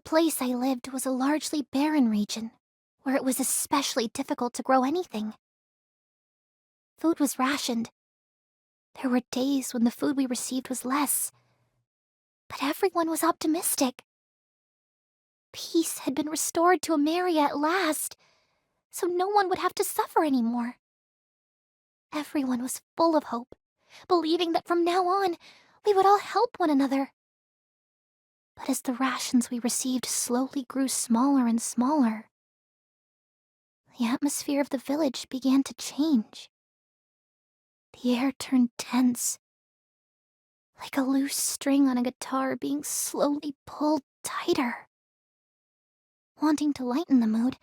place I lived was a largely barren region, where it was especially difficult to grow anything. Food was rationed. There were days when the food we received was less, but everyone was optimistic. Peace had been restored to Ameria at last, so no one would have to suffer anymore. Everyone was full of hope, believing that from now on, we would all help one another. But as the rations we received slowly grew smaller and smaller, the atmosphere of the village began to change. The air turned tense, like a loose string on a guitar being slowly pulled tighter. Wanting to lighten the mood,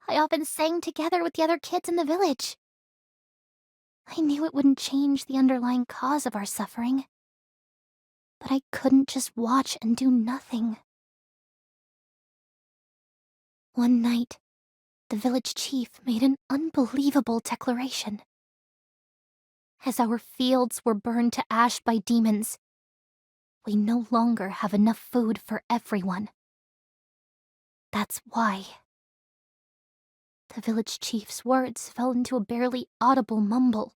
I often sang together with the other kids in the village. I knew it wouldn't change the underlying cause of our suffering, but I couldn't just watch and do nothing. One night, the village chief made an unbelievable declaration. As our fields were burned to ash by demons, we no longer have enough food for everyone. That's why. The village chief's words fell into a barely audible mumble.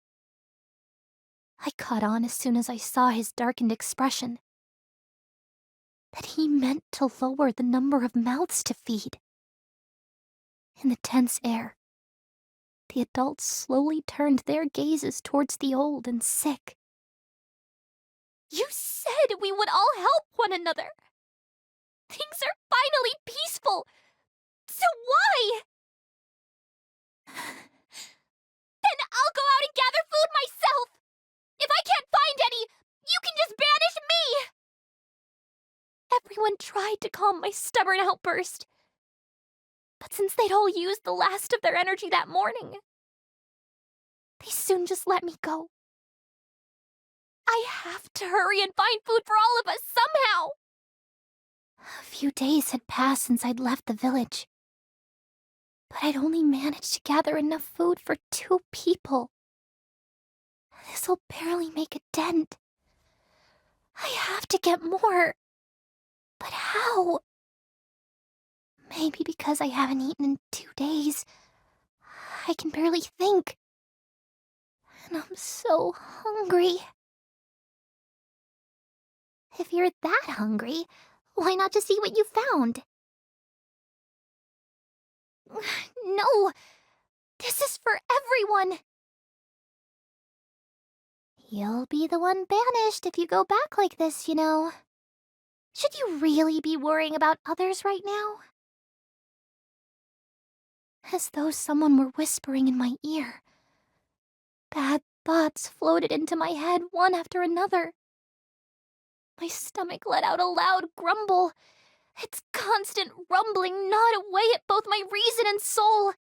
I caught on as soon as I saw his darkened expression. That he meant to lower the number of mouths to feed. In the tense air, the adults slowly turned their gazes towards the old and sick. You said we would all help one another. Things are finally peaceful. So why? Then I'll go out and gather food myself. If I can't find any, you can just banish me. Everyone tried to calm my stubborn outburst. But since they'd all used the last of their energy that morning, they soon just let me go. I have to hurry and find food for all of us somehow. A few days had passed since I'd left the village, but I'd only managed to gather enough food for 2 people. This'll barely make a dent. I have to get more. But how? Maybe because I haven't eaten in 2 days, I can barely think. And I'm so hungry. If you're that hungry, why not just eat what you found? No! This is for everyone! You'll be the one banished if you go back like this, you know. Should you really be worrying about others right now? As though someone were whispering in my ear. Bad thoughts floated into my head one after another. My stomach let out a loud grumble. Its constant rumbling gnawed away at both my reason and soul.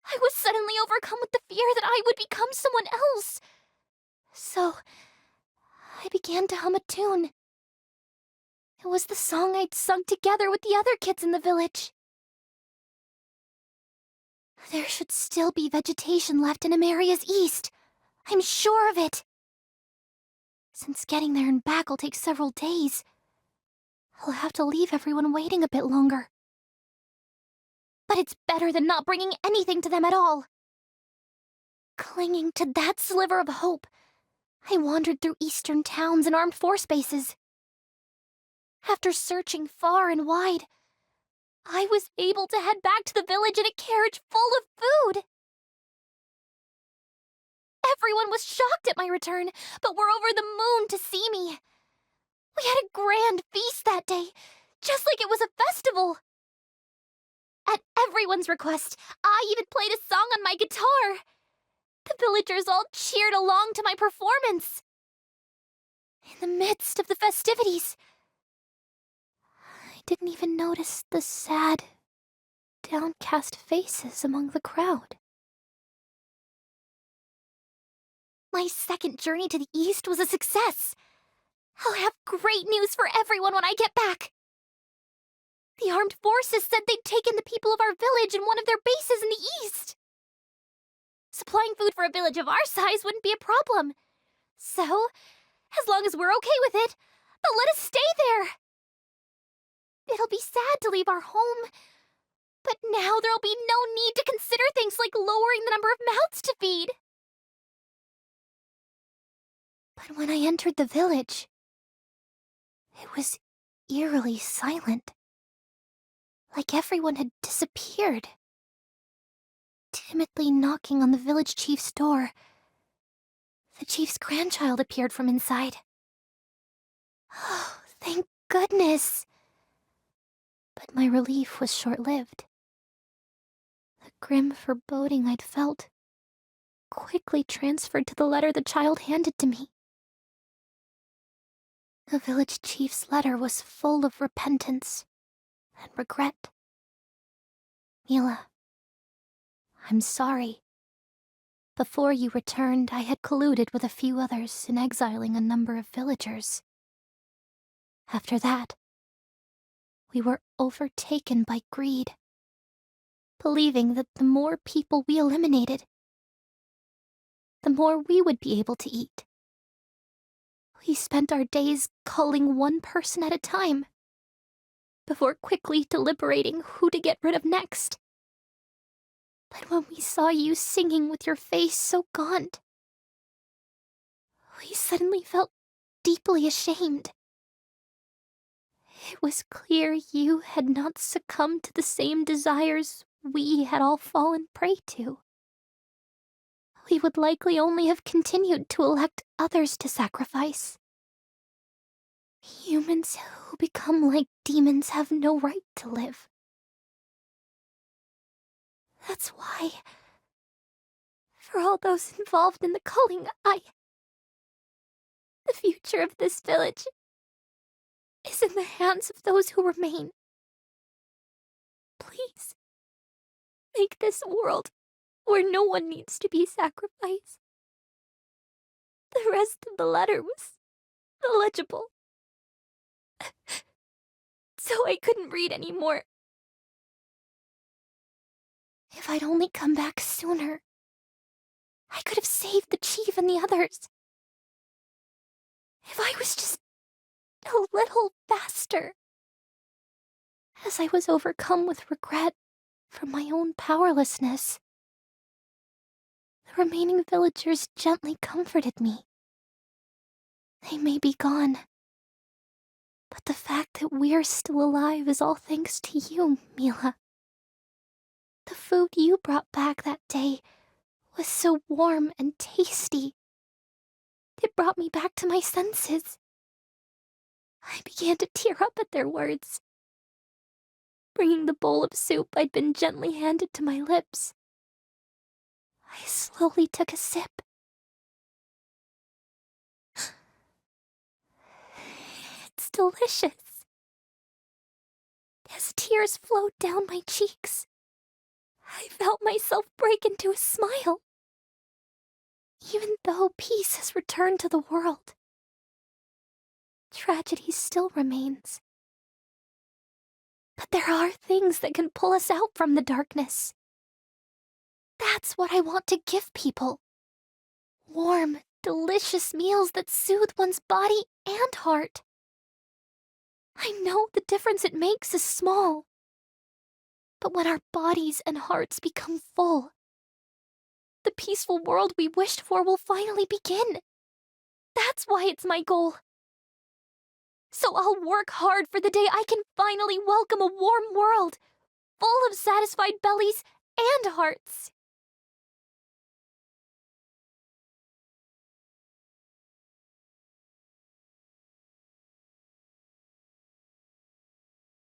I was suddenly overcome with the fear that I would become someone else. So, I began to hum a tune. It was the song I'd sung together with the other kids in the village. There should still be vegetation left in Ameria's east. I'm sure of it. Since getting there and back will take several days, I'll have to leave everyone waiting a bit longer. But it's better than not bringing anything to them at all. Clinging to that sliver of hope, I wandered through eastern towns and armed force bases. After searching far and wide, I was able to head back to the village in a carriage full of food. Everyone was shocked at my return, but were over the moon to see me. We had a grand feast that day, just like it was a festival. At everyone's request, I even played a song on my guitar. The villagers all cheered along to my performance. In the midst of the festivities, I didn't even notice the sad, downcast faces among the crowd. My second journey to the east was a success. I'll have great news for everyone when I get back. The armed forces said they'd taken the people of our village in one of their bases in the east. Supplying food for a village of our size wouldn't be a problem. So, as long as we're okay with it, they'll let us stay there. It'll be sad to leave our home, but now there'll be no need to consider things like lowering the number of mouths to feed. But when I entered the village, it was eerily silent. Like everyone had disappeared. Timidly knocking on the village chief's door, the chief's grandchild appeared from inside. Oh, thank goodness! But my relief was short-lived. The grim foreboding I'd felt quickly transferred to the letter the child handed to me. The village chief's letter was full of repentance and regret. Milla, I'm sorry. Before you returned, I had colluded with a few others in exiling a number of villagers. After that, we were overtaken by greed, believing that the more people we eliminated, the more we would be able to eat. We spent our days culling one person at a time, before quickly deliberating who to get rid of next. But when we saw you singing with your face so gaunt, we suddenly felt deeply ashamed. It was clear you had not succumbed to the same desires we had all fallen prey to. We would likely only have continued to elect others to sacrifice. Humans who become like demons have no right to live. That's why, for all those involved in the culling, the future of this village is in the hands of those who remain. Please, make this world where no one needs to be sacrificed. The rest of the letter was illegible, so I couldn't read anymore. If I'd only come back sooner, I could have saved the chief and the others. If I was just a little faster. As I was overcome with regret for my own powerlessness, the remaining villagers gently comforted me. They may be gone, but the fact that we're still alive is all thanks to you, Milla. The food you brought back that day was so warm and tasty. It brought me back to my senses. I began to tear up at their words. Bringing the bowl of soup I'd been gently handed to my lips, I slowly took a sip. It's delicious. As tears flowed down my cheeks, I felt myself break into a smile. Even though peace has returned to the world, tragedy still remains. But there are things that can pull us out from the darkness. That's what I want to give people. Warm, delicious meals that soothe one's body and heart. I know the difference it makes is small. But when our bodies and hearts become full, the peaceful world we wished for will finally begin. That's why it's my goal. So I'll work hard for the day I can finally welcome a warm world, full of satisfied bellies and hearts.